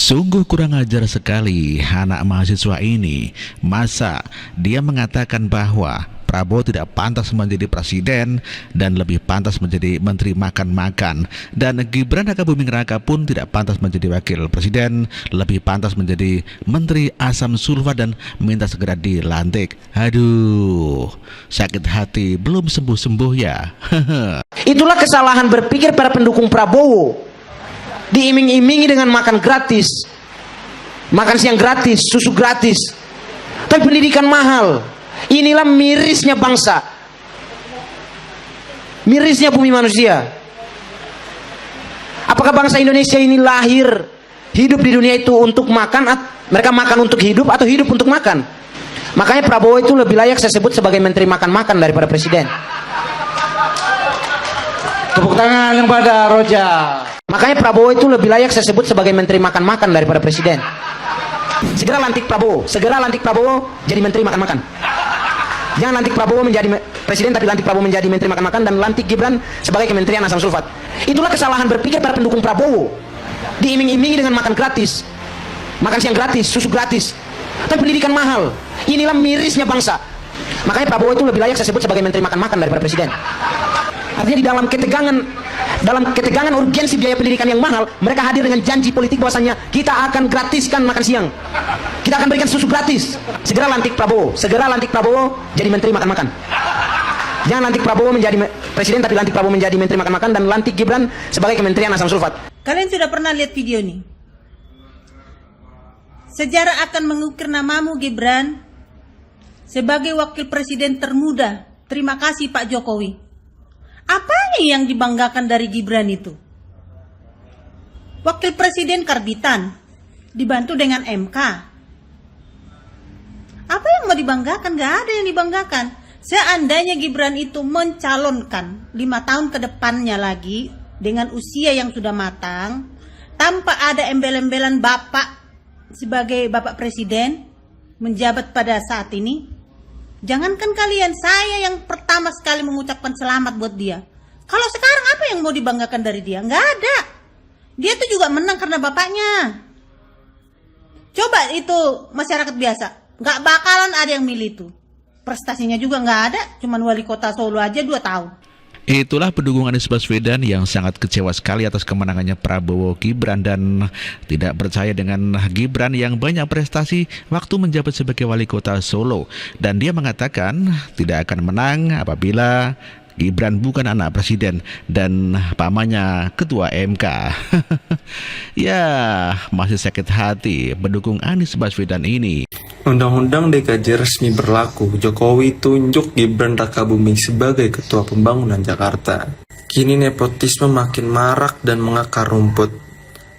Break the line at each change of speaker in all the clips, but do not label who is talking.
Sungguh kurang ajar sekali anak mahasiswa ini. Masa dia mengatakan bahwa Prabowo tidak pantas menjadi presiden dan lebih pantas menjadi menteri makan-makan, dan Gibran Rakabuming Raka pun tidak pantas menjadi wakil presiden, lebih pantas menjadi menteri asam sulfat dan minta segera dilantik. Aduh, sakit hati belum sembuh-sembuh ya.
Itulah kesalahan berpikir para pendukung Prabowo. Diiming-imingi dengan makan gratis, makan siang gratis, susu gratis, tapi pendidikan mahal. Inilah mirisnya bangsa, mirisnya bumi manusia. Apakah bangsa Indonesia ini lahir hidup di dunia itu untuk makan? Mereka makan untuk hidup atau hidup untuk makan? Makanya Prabowo itu lebih layak saya sebut sebagai menteri makan-makan daripada presiden. Tepuk tangan kepada Roja. Makanya Prabowo itu lebih layak saya sebut sebagai menteri makan-makan daripada presiden. Segera lantik Prabowo, segera lantik Prabowo jadi menteri makan-makan. Jangan lantik Prabowo menjadi presiden, tapi lantik Prabowo menjadi menteri makan-makan, dan lantik Gibran sebagai kementerian asam sulfat. Itulah kesalahan berpikir para pendukung Prabowo. Diiming-imingi dengan makan gratis, makan siang gratis, susu gratis, tapi pendidikan mahal. Inilah mirisnya bangsa. Makanya Prabowo itu lebih layak saya sebut sebagai menteri makan-makan daripada presiden. Artinya di dalam ketegangan urgensi biaya pendidikan yang mahal, mereka hadir dengan janji politik bahwasanya kita akan gratiskan makan siang, kita akan berikan susu gratis. Segera lantik Prabowo, segera lantik Prabowo jadi menteri makan-makan. Jangan lantik Prabowo menjadi presiden, tapi lantik Prabowo menjadi menteri makan-makan, dan lantik Gibran sebagai kementerian asam sulfat.
Kalian sudah pernah lihat video ini? Sejarah akan mengukir namamu, Gibran, sebagai wakil presiden termuda. Terima kasih Pak Jokowi. Apa yang dibanggakan dari Gibran itu? Wakil presiden karbitan, dibantu dengan MK. Apa yang mau dibanggakan? Gak ada yang dibanggakan. Seandainya Gibran itu mencalonkan 5 tahun ke depannya lagi, dengan usia yang sudah matang, tanpa ada embel-embelan bapak sebagai bapak presiden menjabat pada saat ini, jangankan kalian, saya yang pertama sekali mengucapkan selamat buat dia. Kalau sekarang apa yang mau dibanggakan dari dia? Nggak ada. Dia tuh juga menang karena bapaknya. Coba itu masyarakat biasa, nggak bakalan ada yang milih itu. Prestasinya juga nggak ada, cuman wali kota Solo aja 2 tahun.
Itulah pendukung Anies Baswedan yang sangat kecewa sekali atas kemenangannya Prabowo Gibran dan tidak percaya dengan Gibran yang banyak prestasi waktu menjabat sebagai wali kota Solo. Dan dia mengatakan tidak akan menang apabila Gibran bukan anak presiden dan pamannya ketua MK. Ya, masih sakit hati pendukung Anies Baswedan ini.
Undang-undang DKJ resmi berlaku, Jokowi tunjuk Gibran Rakabuming sebagai Ketua Pembangunan Jakarta. Kini nepotisme makin marak dan mengakar rumput.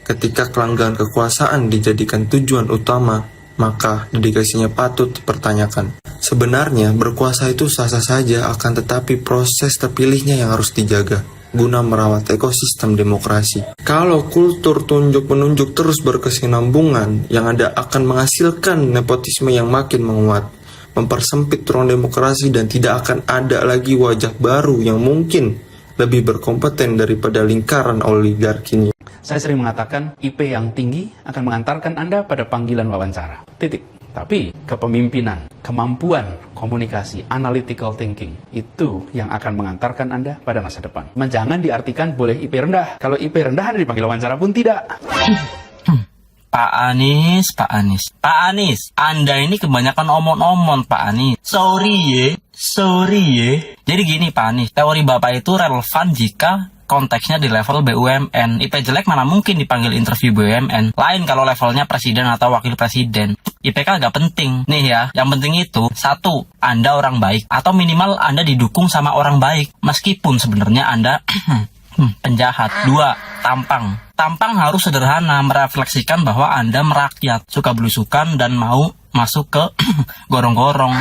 Ketika kelanggaan kekuasaan dijadikan tujuan utama, maka dedikasinya patut dipertanyakan. Sebenarnya berkuasa itu sah-sah saja, akan tetapi proses terpilihnya yang harus dijaga guna merawat ekosistem demokrasi. Kalau kultur tunjuk-menunjuk terus berkesinambungan, yang ada akan menghasilkan nepotisme yang makin menguat, mempersempit ruang demokrasi, dan tidak akan ada lagi wajah baru yang mungkin lebih berkompeten daripada lingkaran oligarki ini.
Saya sering mengatakan IP yang tinggi akan mengantarkan Anda pada panggilan wawancara. Titik. Tapi kepemimpinan, kemampuan komunikasi, analytical thinking, itu yang akan mengantarkan Anda pada masa depan. Jangan diartikan boleh IP rendah. Kalau IP rendah Anda dipanggil wawancara pun tidak.
Pak Anies, Anda ini kebanyakan omong-omong, Pak Anies. Sorry ye. Jadi gini Pak Anies, teori Bapak itu relevan jika konteksnya di level BUMN. IP jelek mana mungkin dipanggil interview BUMN. Lain kalau levelnya presiden atau wakil presiden. IPK gak penting. Nih ya, yang penting itu 1. Anda orang baik, atau minimal Anda didukung sama orang baik, meskipun sebenarnya Anda penjahat. 2. Tampang harus sederhana, merefleksikan bahwa Anda merakyat, suka belusukan dan mau masuk ke gorong-gorong.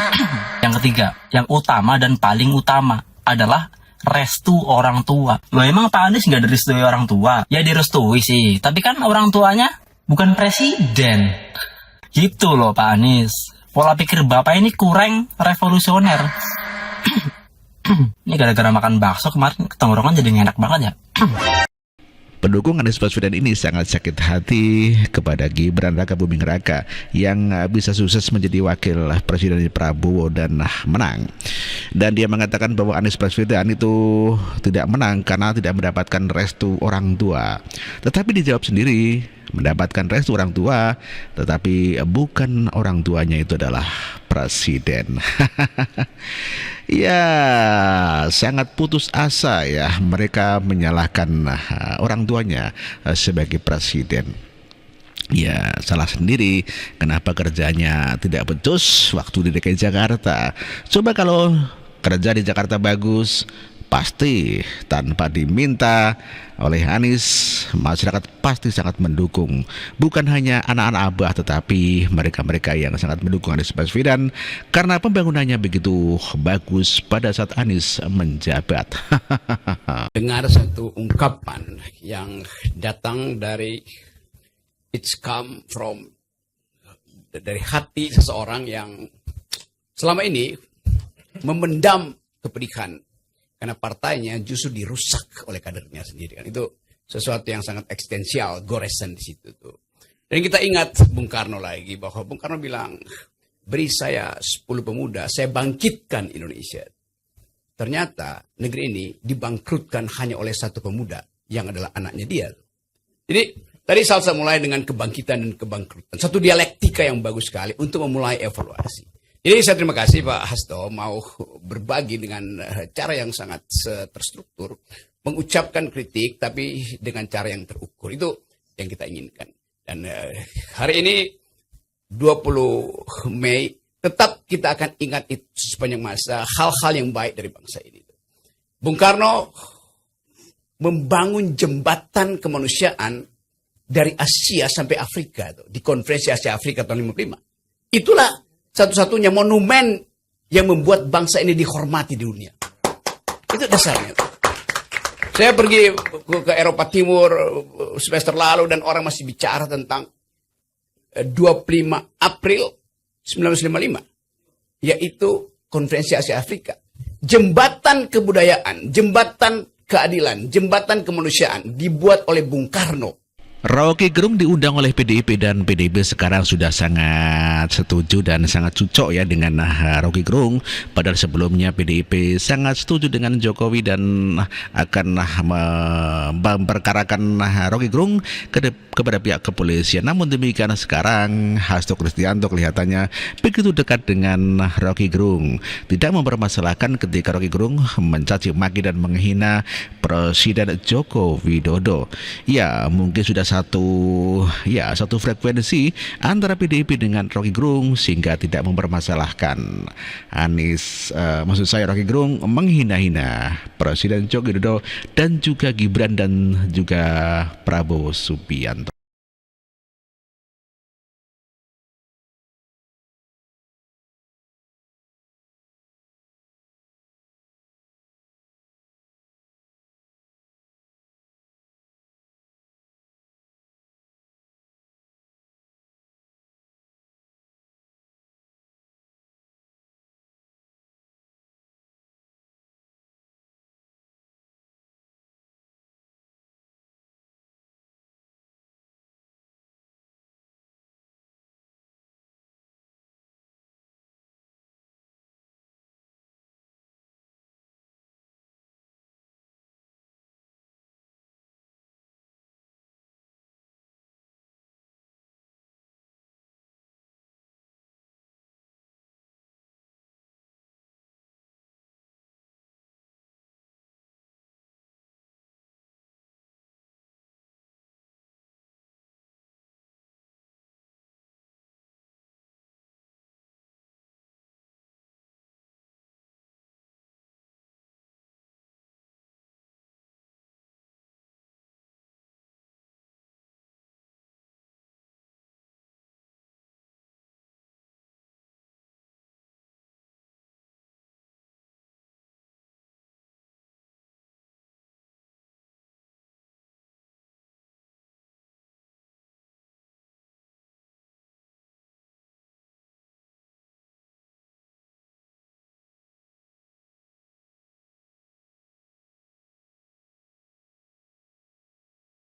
Yang ketiga, yang utama dan paling utama adalah restu orang tua. Loh, emang Pak Anies nggak direstui orang tua? Ya direstui sih, tapi kan orang tuanya bukan presiden. Gitu loh Pak Anies. Pola pikir Bapak ini kurang revolusioner. Ini gara-gara makan bakso kemarin, ketongkrongan jadi enak banget ya.
Pendukung Anies Baswedan ini sangat sakit hati kepada Gibran Rakabuming Raka yang bisa sukses menjadi wakil Presiden Prabowo dan menang. Dan dia mengatakan bahwa Anies Baswedan itu tidak menang karena tidak mendapatkan restu orang tua. Tetapi dijawab sendiri, mendapatkan restu orang tua, tetapi bukan orang tuanya itu adalah presiden. Ya, sangat putus asa ya mereka menyalahkan orang tuanya sebagai presiden. Ya, salah sendiri kenapa kerjanya tidak becus waktu di DKI Jakarta. Coba kalau kerja di Jakarta bagus, pasti tanpa diminta oleh Anies, masyarakat pasti sangat mendukung. Bukan hanya anak-anak Abah, tetapi mereka-mereka yang sangat mendukung Anies Baswedan karena pembangunannya begitu bagus pada saat Anies menjabat.
Dengar satu ungkapan yang datang dari dari hati seseorang yang selama ini memendam kepedihan karena partainya justru dirusak oleh kadernya sendiri. Kan itu sesuatu yang sangat eksistensial, goresan di situ tuh. Dan kita ingat Bung Karno lagi, bahwa Bung Karno bilang, beri saya 10 pemuda, saya bangkitkan Indonesia. Ternyata negeri ini dibangkrutkan hanya oleh satu pemuda yang adalah anaknya dia. Jadi tadi Salsa mulai dengan kebangkitan dan kebangkrutan. Satu dialektika yang bagus sekali untuk memulai evaluasi. Jadi saya terima kasih Pak Hasto mau berbagi dengan cara yang sangat terstruktur, mengucapkan kritik tapi dengan cara yang terukur. Itu yang kita inginkan. Dan hari ini 20 Mei tetap kita akan ingat itu sepanjang masa hal-hal yang baik dari bangsa ini. Bung Karno membangun jembatan kemanusiaan dari Asia sampai Afrika di konferensi Asia Afrika tahun 55. Itulah satu-satunya monumen yang membuat bangsa ini dihormati di dunia. Itu dasarnya. Saya pergi ke Eropa Timur semester lalu dan orang masih bicara tentang 25 April 1955, yaitu konferensi Asia Afrika. Jembatan kebudayaan, jembatan keadilan, jembatan kemanusiaan dibuat oleh Bung Karno.
Rocky Gerung diundang oleh PDIP dan PDIP sekarang sudah sangat setuju dan sangat cocok ya dengan Rocky Gerung. Padahal sebelumnya PDIP sangat setuju dengan Jokowi dan akan memperkarakan Rocky Gerung kepada pihak kepolisian. Namun demikian sekarang Hasto Kristianto kelihatannya begitu dekat dengan Rocky Gerung, tidak mempermasalahkan ketika Rocky Gerung mencaci maki dan menghina Presiden Joko Widodo. Ya, mungkin sudah satu frekuensi antara PDIP dengan Rocky Gerung sehingga tidak mempermasalahkan maksud saya Rocky Gerung menghina-hina Presiden Joko Widodo dan juga Gibran dan juga Prabowo Subianto.